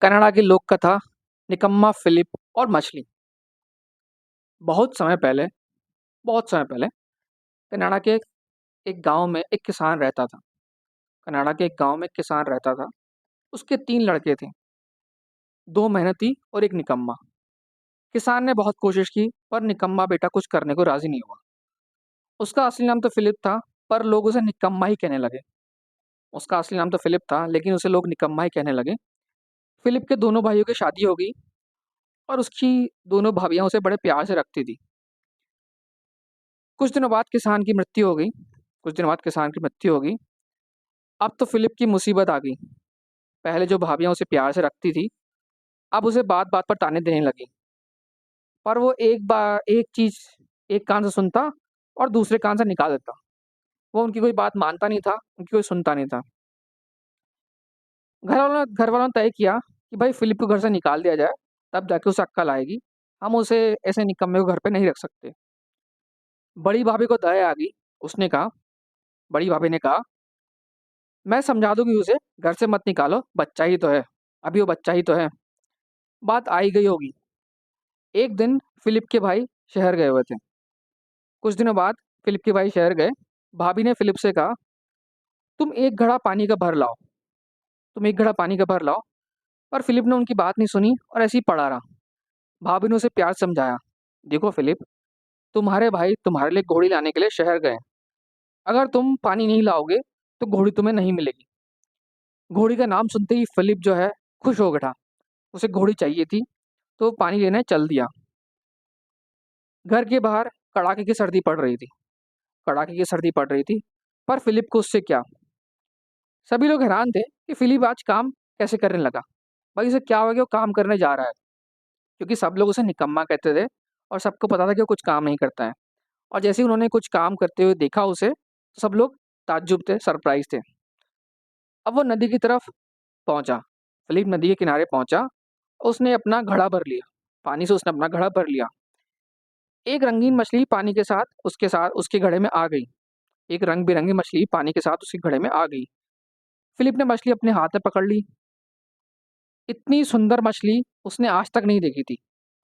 Canada की लोक कथा निकम्मा फिलिप और मछली। बहुत समय पहले बहुत समय पहले कनाडा के एक गांव में एक किसान रहता था। कनाडा के एक गांव में एक किसान रहता था। उसके 3 लड़के थे, 2 मेहनती और 1 निकम्मा। किसान ने बहुत कोशिश की पर निकम्मा बेटा कुछ करने को राजी नहीं हुआ। उसका असली नाम तो फिलिप था, पर लोग उसे निकम्मा ही कहने लगे। उसका असली नाम तो फिलिप था, लेकिन उसे लोग निकम्मा ही कहने लगे। फिलिप के दोनों भाइयों की शादी हो गई और उसकी दोनों भाभियां उसे बड़े प्यार से रखती थी। कुछ दिनों बाद किसान की मृत्यु हो गई। कुछ दिनों बाद किसान की मृत्यु हो गई। अब तो फिलिप की मुसीबत आ गई। पहले जो भाभियां उसे प्यार से रखती थी, अब उसे बात बात पर ताने देने लगी। पर वो एक बार एक चीज एक कान से सुनता और दूसरे कान से निकाल देता। वो उनकी कोई बात मानता नहीं था, उनकी कोई सुनता नहीं था। घर वालों ने तय किया कि भाई फिलिप को घर से निकाल दिया जाए, तब जाके उसे अक्ल आएगी। हम उसे ऐसे निकम्मे को घर पे नहीं रख सकते। बड़ी भाभी को दया आ गई। उसने कहा बड़ी भाभी ने कहा, मैं समझा दूंगी उसे, घर से मत निकालो, बच्चा ही तो है। अभी वो बच्चा ही तो है। बात आई गई होगी। एक दिन फिलिप के भाई शहर गए हुए थे। कुछ दिनों बाद फिलिप के भाई शहर गए। भाभी ने फिलिप से कहा, तुम एक घड़ा पानी का भर लाओ। तुम एक घड़ा पानी का भर लाओ। पर फिलिप ने उनकी बात नहीं सुनी और ऐसे ही पड़ा रहा। भाभी ने उसे प्यार से समझाया, देखो फिलिप, तुम्हारे भाई तुम्हारे लिए घोड़ी लाने के लिए शहर गए। अगर तुम पानी नहीं लाओगे तो घोड़ी तुम्हें नहीं मिलेगी। घोड़ी का नाम सुनते ही फिलिप जो है खुश हो गया। उसे घोड़ी चाहिए थी, तो वो पानी लेने चल दिया। घर के बाहर कड़ाके की सर्दी पड़ रही थी। कड़ाके की सर्दी पड़ रही थी, पर फिलिप को उससे क्या। सभी लोग हैरान थे कि फिलिप आज काम कैसे करने लगा। भाई उसे क्या हो गया, वो काम करने जा रहा है। क्योंकि सब लोग उसे निकम्मा कहते थे और सबको पता था कि वो कुछ काम नहीं करता है। और जैसे ही उन्होंने कुछ काम करते हुए देखा उसे, तो सब लोग ताज्जुब थे, सरप्राइज थे। अब वो नदी की तरफ पहुंचा। फिलिप नदी के किनारे पहुंचा। उसने अपना घड़ा भर लिया। पानी से उसने अपना घड़ा भर लिया। एक रंगीन मछली पानी के साथ उसके घड़े में आ गई। एक रंग बिरंगी मछली पानी के साथ उसके घड़े में आ गई। फिलिप ने मछली अपने हाथ में पकड़ ली। इतनी सुंदर मछली उसने आज तक नहीं देखी थी।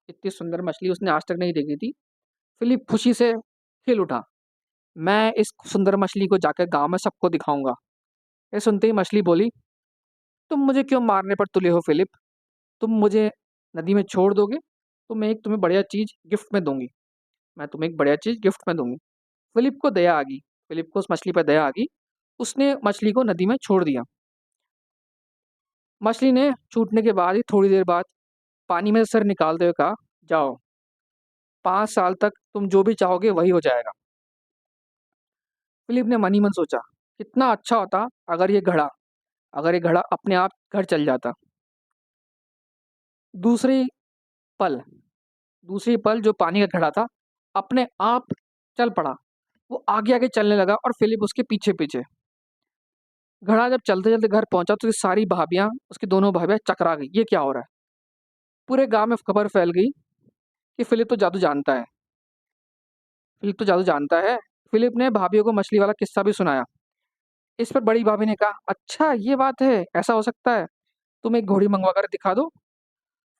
इतनी सुंदर मछली उसने आज तक नहीं देखी थी। फिलिप खुशी से खिल उठा। मैं इस सुंदर मछली को जाकर गांव में सबको दिखाऊंगा। ये सुनते ही मछली बोली, तुम मुझे क्यों मारने पर तुले हो फिलिप? तुम मुझे नदी में छोड़ दोगे तो मैं एक तुम्हें बढ़िया चीज गिफ्ट में दूंगी। मैं तुम्हें एक बढ़िया चीज गिफ्ट में दूंगी। फिलिप को दया आ गई। फिलिप को उस मछली पर दया आ गई। उसने मछली को नदी में छोड़ दिया। मछली ने छूटने के बाद ही थोड़ी देर बाद पानी में से सर निकालते हुए कहा, जाओ, 5 साल तक तुम जो भी चाहोगे वही हो जाएगा। फिलिप ने मन ही मन सोचा, कितना अच्छा होता अगर ये घड़ा अपने आप घर चल जाता। दूसरी पल दूसरी पल जो पानी का घड़ा था, अपने आप चल पड़ा। वो आगे आगे चलने लगा और फिलिप उसके पीछे पीछे। घड़ा जब चलते चलते घर पहुंचा तो ये सारी भाभियां, उसकी दोनों भाभियां चकरा गई, ये क्या हो रहा है। पूरे गांव में खबर फैल गई कि फिलिप तो जादू जानता है। फिलिप तो जादू जानता है। फिलिप ने भाभियों को मछली वाला किस्सा भी सुनाया। इस पर बड़ी भाभी ने कहा, अच्छा ये बात है, ऐसा हो सकता है, तुम एक घोड़ी मंगवा कर दिखा दो।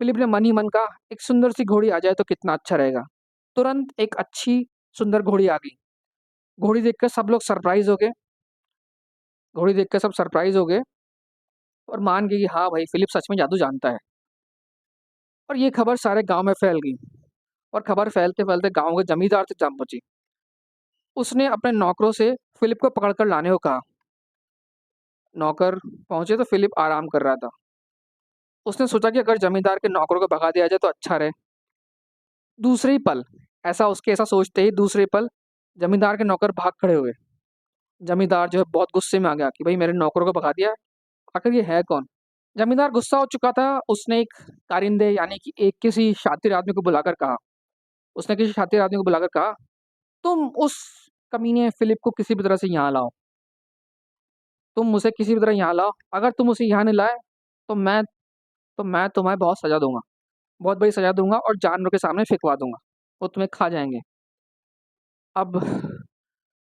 फिलिप ने मन ही मन कहा, एक सुंदर सी घोड़ी आ जाए तो कितना अच्छा रहेगा। तुरंत एक अच्छी सुंदर घोड़ी आ गई। घोड़ी देखकर सब लोग सरप्राइज हो गए। घोड़ी देखकर सब सरप्राइज हो गए और मान गए कि हाँ भाई, फिलिप सच में जादू जानता है। और ये खबर सारे गांव में फैल गई। और खबर फैलते फैलते गांव के जमींदार तक जा पहुंची। उसने अपने नौकरों से फिलिप को पकड़कर लाने को कहा। नौकर पहुंचे तो फिलिप आराम कर रहा था। उसने सोचा कि अगर जमींदार के नौकरों को भगा दिया जाए तो अच्छा रहे। दूसरे ही पल ऐसा सोचते ही दूसरे पल जमींदार के नौकर भाग खड़े हुए। जमींदार जो है बहुत गुस्से में आ गया कि भाई मेरे नौकरों को भगा दिया, आखिर ये है कौन। जमींदार गुस्सा हो चुका था। उसने एक कारिंदे यानी कि एक किसी शातिर आदमी को बुलाकर कहा। उसने किसी शातिर आदमी को बुलाकर कहा, तुम उस कमीने फिलिप को किसी भी तरह से यहाँ लाओ। तुम उसे किसी भी तरह यहाँ लाओ। अगर तुम उसे यहाँ नहीं लाए तो मैं तुम्हें बहुत सजा दूंगा, बहुत बड़ी सजा दूंगा और जानवरों के सामने फेंकवा दूंगा। वो तुम्हें खा जाएंगे। अब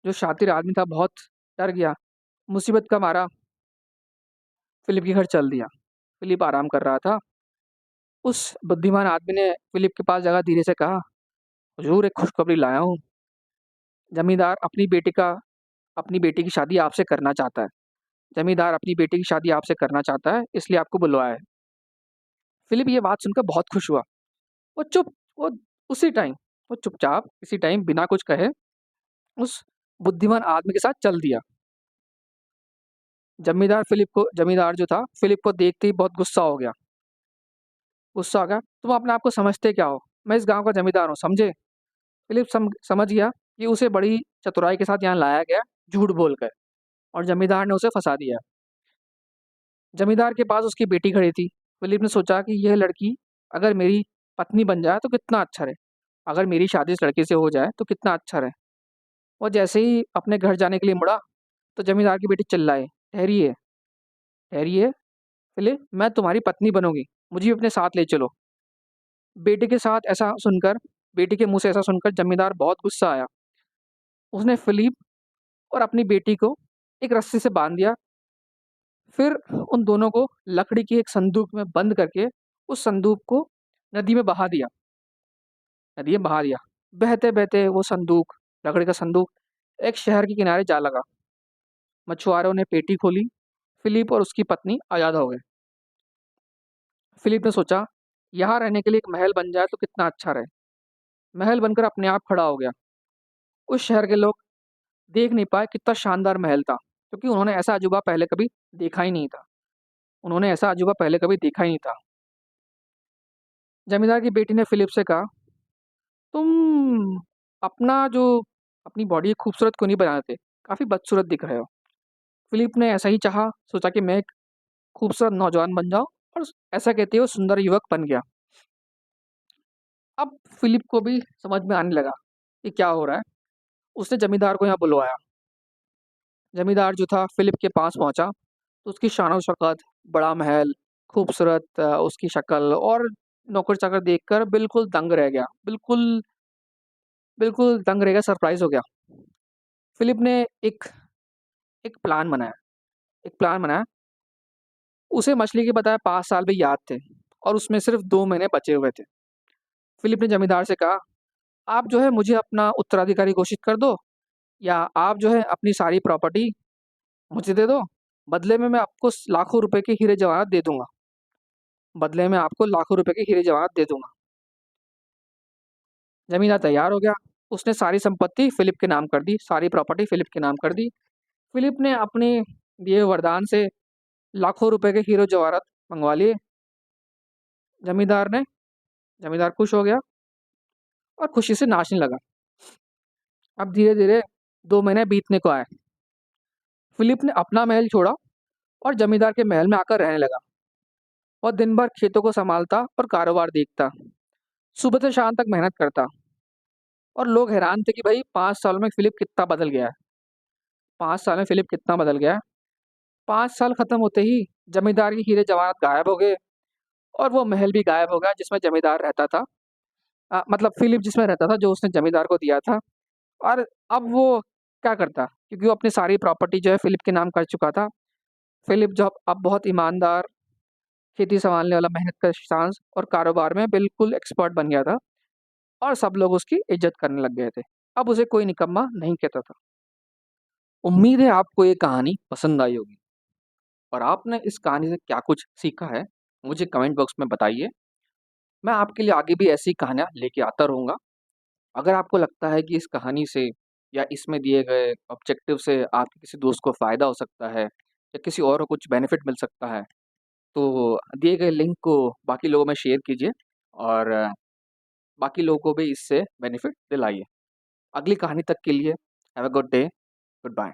जो शातिर आदमी था बहुत डर गया। मुसीबत का मारा फिलिप के घर चल दिया। फिलिप आराम कर रहा था। उस बुद्धिमान आदमी ने फिलिप के पास जाकर धीरे से कहा, हुजूर एक खुशखबरी लाया हूँ। जमींदार अपनी बेटी की शादी आपसे करना चाहता है। जमींदार अपनी बेटी की शादी आपसे करना चाहता है, इसलिए आपको बुलवाया है। फिलिप ये बात सुनकर बहुत खुश हुआ। वो चुप वो उसी टाइम वो चुपचाप इसी टाइम बिना कुछ कहे उस बुद्धिमान आदमी के साथ चल दिया। जमींदार जो था फिलिप को देखते ही बहुत गुस्सा हो गया। तुम अपने आप को समझते क्या हो? मैं इस गांव का जमींदार हूँ, समझे? फिलिप समझ गया कि उसे बड़ी चतुराई के साथ यहाँ लाया गया, झूठ बोलकर, और जमींदार ने उसे फंसा दिया। जमींदार के पास उसकी बेटी खड़ी थी। फिलिप ने सोचा कि यह लड़की अगर मेरी पत्नी बन जाए तो कितना अच्छा रहे। अगर मेरी शादी इस लड़के से हो जाए तो कितना अच्छा रहे। वो जैसे ही अपने घर जाने के लिए मुड़ा तो जमींदार की बेटी चिल्लाए, ठहरिए, ठहरिए, फिलिप, मैं तुम्हारी पत्नी बनूंगी, मुझे भी अपने साथ ले चलो। बेटे के साथ ऐसा सुनकर बेटी के मुंह से ऐसा सुनकर जमींदार बहुत गुस्सा आया। उसने फिलिप और अपनी बेटी को एक रस्सी से बांध दिया। फिर उन दोनों को लकड़ी की एक संदूक में बंद करके उस संदूक को नदी में बहा दिया। नदी में बहा दिया। बहते बहते वो संदूक, लकड़ी का संदूक, एक शहर के किनारे जा लगा। मछुआरों ने पेटी खोली। फिलिप और उसकी पत्नी आजाद हो गए। फिलिप ने सोचा, यहाँ रहने के लिए एक महल बन जाए तो कितना अच्छा रहे। महल बनकर अपने आप खड़ा हो गया। उस शहर के लोग देख नहीं पाए कितना शानदार महल था, क्योंकि उन्होंने ऐसा अजूबा पहले कभी देखा ही नहीं था। उन्होंने ऐसा अजूबा पहले कभी देखा ही नहीं था। जमींदार की बेटी ने फिलिप से कहा, तुम अपना जो अपनी बॉडी खूबसूरत क्यों नहीं बनाते? काफी बदसूरत दिख रहे हो। फिलिप ने ऐसा ही सोचा कि मैं एक खूबसूरत नौजवान बन जाऊं, और ऐसा कहते हुए सुंदर युवक बन गया। अब फिलिप को भी समझ में आने लगा कि क्या हो रहा है। उसने जमींदार को यहाँ बुलवाया। जमींदार जो था फिलिप के पास पहुंचा तो उसकी शान शौकत, बड़ा महल, खूबसूरत उसकी शक्ल और नौकर चाकर देखकर बिल्कुल दंग रह गया। बिल्कुल बिल्कुल दंग रह गया, सरप्राइज हो गया। फिलिप ने एक एक प्लान बनाया। एक प्लान बनाया। उसे मछली के बताए 5 साल भी याद थे, और उसमें सिर्फ 2 महीने बचे हुए थे। फिलिप ने जमींदार से कहा, आप जो है मुझे अपना उत्तराधिकारी घोषित कर दो, या आप जो है अपनी सारी प्रॉपर्टी मुझे दे दो। बदले में मैं आपको लाखों रुपए के हीरे जवाहरात दे दूंगा। बदले में आपको लाखों रुपए के हीरे जवाहरात दे दूंगा। जमींदार तैयार हो गया। उसने सारी संपत्ति फिलिप के नाम कर दी, सारी प्रॉपर्टी फिलिप के नाम कर दी। फिलिप ने अपने दिए वरदान से लाखों रुपए के हीरे जवाहरात मंगवा लिए। जमींदार ने जमींदार खुश हो गया और खुशी से नाचने लगा। अब धीरे धीरे 2 महीने बीतने को आए। फिलिप ने अपना महल छोड़ा और जमींदार के महल में आकर रहने लगा। और दिन भर खेतों को संभालता और कारोबार देखता। सुबह से शाम तक मेहनत करता। और लोग हैरान थे कि भाई 5 साल में फिलिप कितना बदल गया है। 5 साल में फिलिप कितना बदल गया है। 5 साल खत्म होते ही जमींदार के हीरे जवाहरात गायब हो गए, और वो महल भी गायब हो गया जिसमें जमींदार रहता था। मतलब फिलिप जिसमें रहता था, जो उसने जमींदार को दिया था। और अब वो क्या करता, क्योंकि वो अपनी सारी प्रॉपर्टी जो है फिलिप के नाम कर चुका था। फिलिप जो अब बहुत ईमानदार, खेती संभालने वाला, मेहनत का इंसान और कारोबार में बिल्कुल एक्सपर्ट बन गया था। और सब लोग उसकी इज्जत करने लग गए थे। अब उसे कोई निकम्मा नहीं कहता था। उम्मीद है आपको ये कहानी पसंद आई होगी, और आपने इस कहानी से क्या कुछ सीखा है मुझे कमेंट बॉक्स में बताइए। मैं आपके लिए आगे भी ऐसी कहानियाँ लेके आता रहूँगा। अगर आपको लगता है कि इस कहानी से या इसमें दिए गए ऑब्जेक्टिव से आपके किसी दोस्त को फ़ायदा हो सकता है, या किसी और को कुछ बेनिफिट मिल सकता है, तो दिए गए लिंक को बाकी लोगों में शेयर कीजिए, और बाकी लोगों को भी इससे बेनिफिट दिलाइए। अगली कहानी तक के लिए have a good day, good bye.